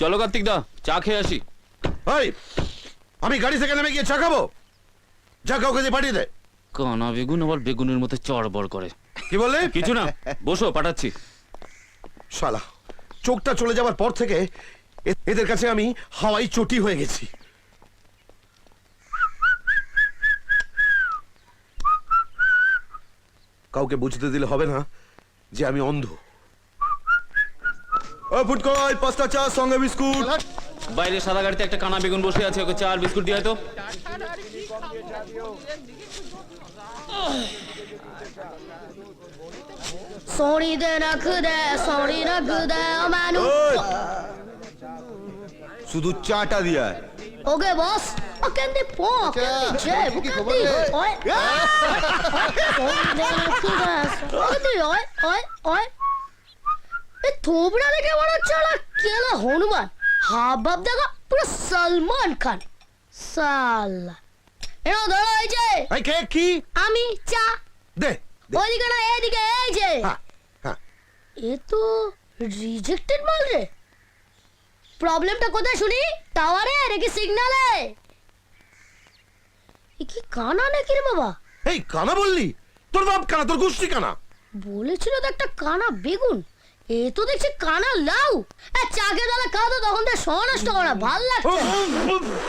চলো কার্তিক দা, চা খেয়ে আসি। ভাই, আমি গাড়ি থেকে নেমে গিয়ে চা খাবো? যা কাউকে দিয়ে পাঠিয়ে দে। কানা বেগুন আবার বেগুনের মতো চড়বড় করে। কি বললে? কিছু না, বসো, পাঠাচ্ছি। শালা, চোখটা চলে যাওয়ার পর থেকে এদের কাছে আমি হাওয়াই চটি হয়ে গেছি। কাউকে বুঝতে দিলে হবে না যে আমি অন্ধ। ফুটকল, 5টা চা সঙ্গে বিস্কুট। বাইরে সাদা গাড়িতে একটা কানা বেগুন বসে আছে, ওকে চা আর বিস্কুট দিয়ে তো। Sorry de na kude, sorry na kude, manu. শুধু চাটা দিয়া। Okay, boss. Kendi po, kendi jeb, kendi. Oi. Sorry de na kude, kendi oi. এ থোবড়া দেখে মনে হচ্ছে ওরা কেলা হনুমান, হাবভাব দেখা পুরো সলমান খান। সালা এরা ধরো, এই যে এই কে কি? আমি চা দে। ওইদিকে না এইদিকে, এই যে হ্যাঁ। এ তো রিজেক্টেড মাল রে। প্রবলেমটা কোথায় শুনি? টাওয়ারে নাকি সিগন্যালে? এ কি কানা নাকি রে বাবা? এই কানা বললি? তোর বাপ কানা, তোর গোষ্ঠী কানা। বলেছিল তো একটা কানা বেগুন, এ তো দেখছি কানা লাউ। চাকে দালে খাও তো, তখন তো সনষ্ট করা ভাল লাগছে।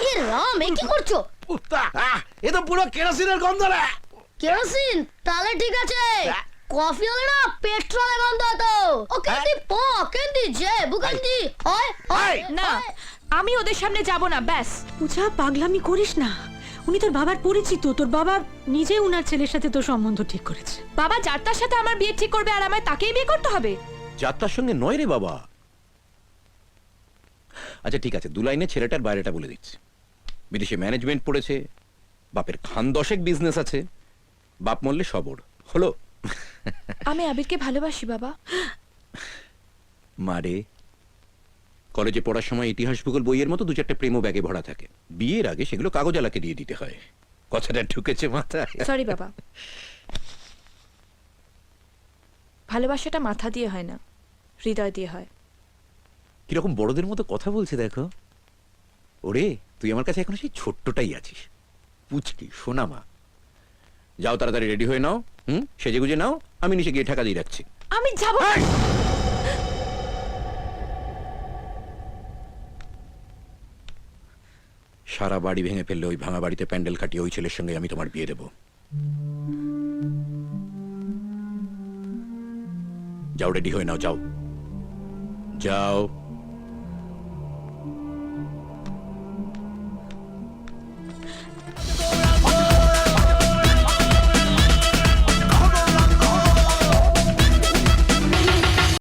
এ রাম, এ কি করছো? এ তো পুরো কেরোসিনের গন্ধ রে। কেরোসিন? তাহলে ঠিক আছে, কফি হলে না পেট্রোলের গন্ধ হতো। ও কেন্দি পো, কেন্দি জে, বুকেন্দি হয় না, আমি ওদের সামনে যাব না, ব্যাস। পূজা, পাগলামি করিস না। উনি তোর বাবার পরিচিত, তোর বাবা নিজে উনার ছেলের সাথে তোর সম্বন্ধ ঠিক করেছে। বাবা যার তার সাথে আমার বিয়ে ঠিক করবে আর আমায় তাকেই বিয়ে করতে হবে? যাত্রার সঙ্গে নয় রে বাবা। আচ্ছা ঠিক আছে, 2 লাইনে ছেলেটার বাইরেটা বলে দিচ্ছি। বিদেশে ম্যানেজমেন্ট পড়েছে, বাপের খান 10 বিজনেস আছে, বাপ মরলে সবর হলো। আমি আবিরকে ভালোবাসি বাবা। মারে, কলেজে পড়ার সময় ইতিহাস ভূগোল বইয়ের মতো 2-4টা প্রেমও ব্যাগে ভরা থাকে। বিয়ের আগে সেগুলো কাগজালাকে দিয়ে দিতে হয়। কথাটা ঢুকেছে মাথায়? সরি বাবা, ভালোবাসাটা মাথা দিয়ে হয় না, হৃদয় দিয়ে হয়। কিরকম বড়দের মতো কথা বলছে দেখো। ওরে, তুই আমার কাছে এখন সেই ছোট্টটাই আছিস, পুচকি সোনামা। যাও তাড়াতাড়ি রেডি হয়ে নাও, সেজে গুজে নাও, আমি নিচে গিয়ে ঠাকা দিয়ে রাখছি। আমি যাব। সারা বাড়ি ভেঙে ফেললে ওই ভাঙা বাড়িতে প্যান্ডেল কাটিয়ে ওই ছেলের সঙ্গে আমি তোমার বিয়ে দেব। যাও, রেডি হয়ে নাও, যাও যাও।